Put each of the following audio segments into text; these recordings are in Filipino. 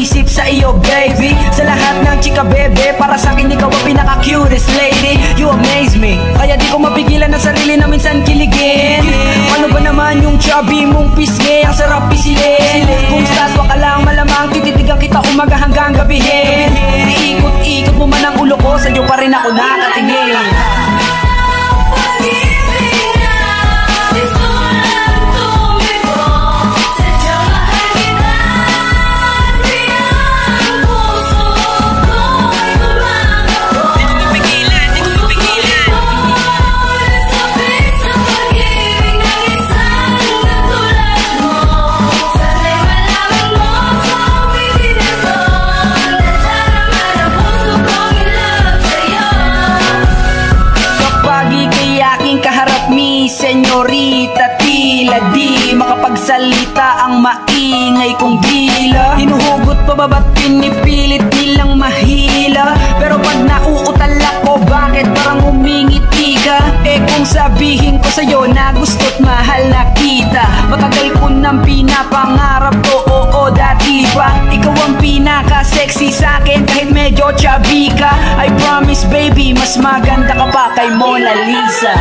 isip sa iyo baby. Sa lahat ng chika bebe, para sa akin ikaw ang pinaka-cutest lady. You amaze me, kaya di ko mapigilan ang sarili na minsan kiligin. Ano ba naman yung chubby mong pisngi, ang sarap pisilin. Kung statwa ka lang malamang tititigan kita umaga hanggang gabihin. Iikot-ikot mo man ang ulo ko, sa'yo pa rin ako nakatingin. Senyorita, tila di makapagsalita ang maingay kong dila. Hinuhugot pa ba ba't pinipilit nilang mahila? Pero pag nauutal ako, bakit parang humingiti ka? Eh kung sabihin ko sa'yo na gusto't mahal na kita, matagal ko nang pinapangarap to, oo dati pa. Ikaw ang pinaka-sexy sa'kin kahit medyo chubby ka. I promise baby, mas maganda ka pa kay Mona Lisa.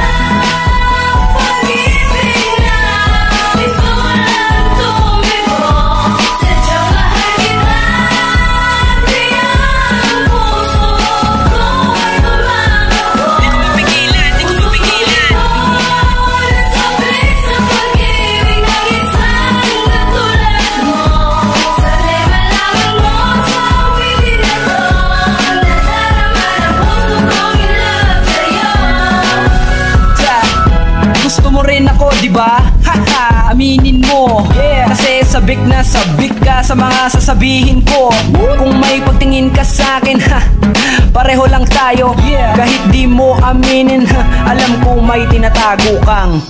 Ako, diba? Haha, aminin mo, yeah. Kasi sabik na sabik ka sa mga sasabihin ko. Kung may pagtingin ka sa'kin, ha, pareho lang tayo, yeah. Kahit di mo aminin, ha, alam ko may tinatago kang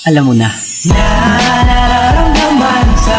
alam mo na. Nararamdaman sa